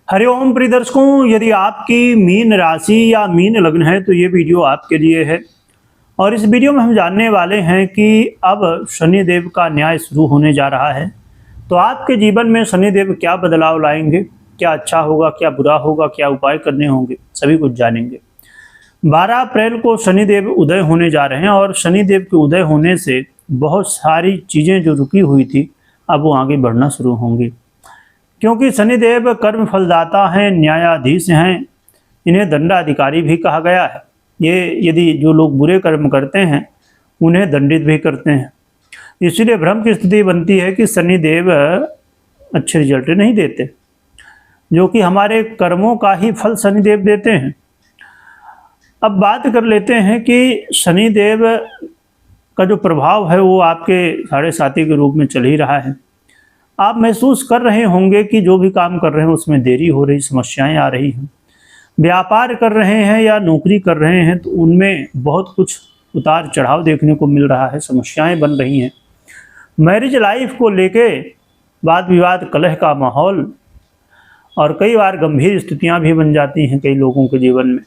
हरिओम प्रिय दर्शकों, यदि आपकी मीन राशि या मीन लग्न है तो ये वीडियो आपके लिए है। और इस वीडियो में हम जानने वाले हैं कि अब शनिदेव का न्याय शुरू होने जा रहा है, तो आपके जीवन में शनिदेव क्या बदलाव लाएंगे, क्या अच्छा होगा, क्या बुरा होगा, क्या उपाय करने होंगे, सभी कुछ जानेंगे। 12 अप्रैल को शनिदेव उदय होने जा रहे हैं और शनिदेव के उदय होने से बहुत सारी चीज़ें जो रुकी हुई थी अब वो आगे बढ़ना शुरू होंगी, क्योंकि शनिदेव कर्म फलदाता हैं, न्यायाधीश हैं, इन्हें दंडाधिकारी भी कहा गया है। ये यदि जो लोग बुरे कर्म करते हैं उन्हें दंडित भी करते हैं। इसलिए भ्रम की स्थिति बनती है कि शनिदेव अच्छे रिजल्ट नहीं देते, जो कि हमारे कर्मों का ही फल शनिदेव देते हैं। अब बात कर लेते हैं कि शनिदेव का जो प्रभाव है वो आपके 7.5 के रूप में चल ही रहा है। आप महसूस कर रहे होंगे कि जो भी काम कर रहे हैं उसमें देरी हो रही, समस्याएं आ रही हैं। व्यापार कर रहे हैं या नौकरी कर रहे हैं तो उनमें बहुत कुछ उतार चढ़ाव देखने को मिल रहा है, समस्याएं बन रही हैं। मैरिज लाइफ को लेके वाद विवाद, कलह का माहौल और कई बार गंभीर स्थितियां भी बन जाती हैं कई लोगों के जीवन में।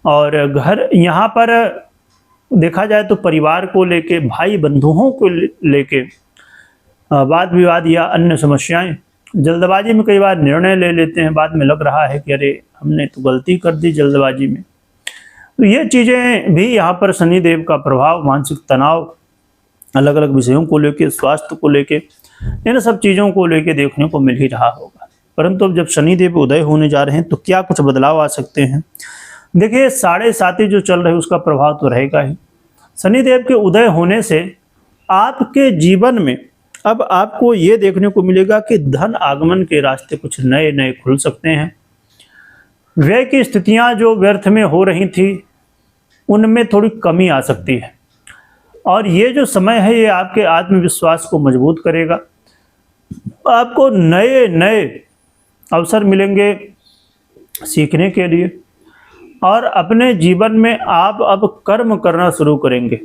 और घर यहाँ पर देखा जाए तो परिवार को लेके, भाई बंधुओं को लेके वाद विवाद या अन्य समस्याएं, जल्दबाजी में कई बार निर्णय ले लेते हैं, बाद में लग रहा है कि अरे हमने तो गलती कर दी जल्दबाजी में। तो ये चीज़ें भी यहाँ पर शनिदेव का प्रभाव, मानसिक तनाव, अलग अलग विषयों को लेके, स्वास्थ्य को लेके, इन सब चीज़ों को लेके देखने को मिल ही रहा होगा। परंतु अब जब शनिदेव उदय होने जा रहे हैं तो क्या कुछ बदलाव आ सकते हैं। देखिए, 7.5 जो चल रहे हैं उसका प्रभाव तो रहेगा ही। शनिदेव के उदय होने से आपके जीवन में अब आपको ये देखने को मिलेगा कि धन आगमन के रास्ते कुछ नए नए खुल सकते हैं। व्यय की स्थितियां जो व्यर्थ में हो रही थी उनमें थोड़ी कमी आ सकती है, और ये जो समय है ये आपके आत्मविश्वास को मजबूत करेगा। आपको नए नए अवसर मिलेंगे सीखने के लिए, और अपने जीवन में आप अब कर्म करना शुरू करेंगे।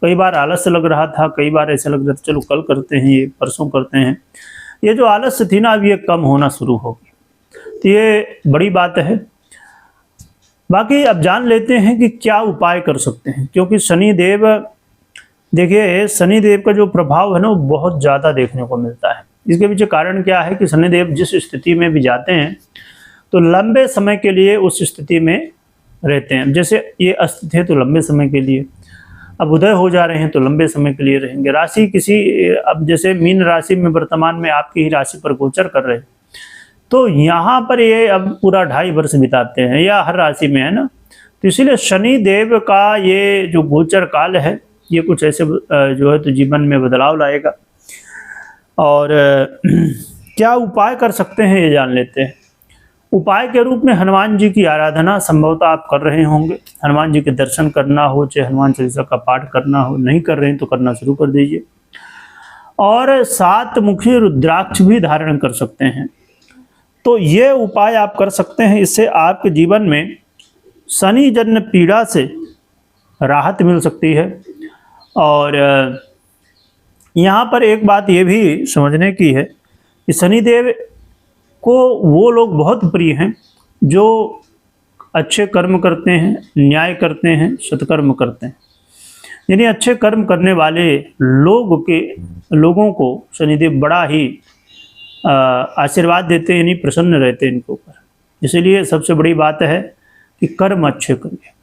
कई बार आलस लग रहा था, कई बार ऐसा लग रहा था चलो कल करते हैं, ये परसों करते हैं, ये जो आलस थी ना अब ये कम होना शुरू होगी, तो ये बड़ी बात है। बाकी अब जान लेते हैं कि क्या उपाय कर सकते हैं, क्योंकि शनिदेव, देखिए शनिदेव का जो प्रभाव है ना वो बहुत ज़्यादा देखने को मिलता है। इसके पीछे कारण क्या है कि शनिदेव जिस स्थिति में भी जाते हैं तो लंबे समय के लिए उस स्थिति में रहते हैं। जैसे ये अस्थित है तो लंबे समय के लिए, अब उदय हो जा रहे हैं तो लंबे समय के लिए रहेंगे। राशि किसी, अब जैसे मीन राशि में वर्तमान में आपकी ही राशि पर गोचर कर रहे हैं तो यहाँ पर ये अब पूरा 2.5 वर्ष बिताते हैं, या हर राशि में है ना। तो इसीलिए शनि देव का ये जो गोचर काल है ये कुछ ऐसे जो है तो जीवन में बदलाव लाएगा। और क्या उपाय कर सकते हैं ये जान लेते हैं। उपाय के रूप में हनुमान जी की आराधना संभवतः आप कर रहे होंगे। हनुमान जी के दर्शन करना हो, चाहे हनुमान चालीसा का पाठ करना हो, नहीं कर रहे हैं तो करना शुरू कर दीजिए। और 7 मुखी रुद्राक्ष भी धारण कर सकते हैं। तो ये उपाय आप कर सकते हैं, इससे आपके जीवन में शनि जन्य पीड़ा से राहत मिल सकती है। और यहाँ पर एक बात ये भी समझने की है कि शनिदेव को वो लोग बहुत प्रिय हैं जो अच्छे कर्म करते हैं, न्याय करते हैं, सत्कर्म करते हैं। यानी अच्छे कर्म करने वाले लोगों को शनिदेव बड़ा ही आशीर्वाद देते हैं, यानी प्रसन्न रहते हैं इनके ऊपर। इसीलिए सबसे बड़ी बात है कि कर्म अच्छे करिए।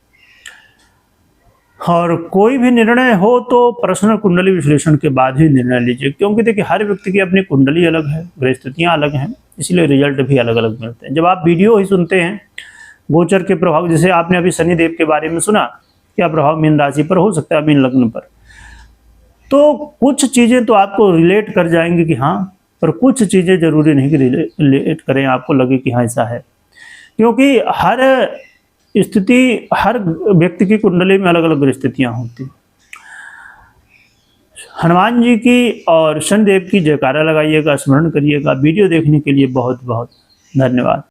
और कोई भी निर्णय हो तो पर्सनल कुंडली विश्लेषण के बाद ही निर्णय लीजिए, क्योंकि देखिए हर व्यक्ति की अपनी कुंडली अलग है, ग्रहस्थितियाँ अलग हैं, इसलिए रिजल्ट भी अलग अलग मिलते हैं। जब आप वीडियो ही सुनते हैं गोचर के प्रभाव, जैसे आपने अभी शनिदेव के बारे में सुना, क्या प्रभाव मीन राशि पर हो सकता है, मीन लग्न पर, तो कुछ चीज़ें तो आपको रिलेट कर जाएंगी कि हाँ, पर कुछ चीज़ें जरूरी नहीं कि रिलेट करें, आपको लगे कि हाँ ऐसा है। क्योंकि हर स्थिति, हर व्यक्ति की कुंडली में अलग अलग स्थितियाँ होती हैं। हनुमान जी की और शनिदेव की जयकारा लगाइएगा, स्मरण करिएगा। वीडियो देखने के लिए बहुत बहुत धन्यवाद।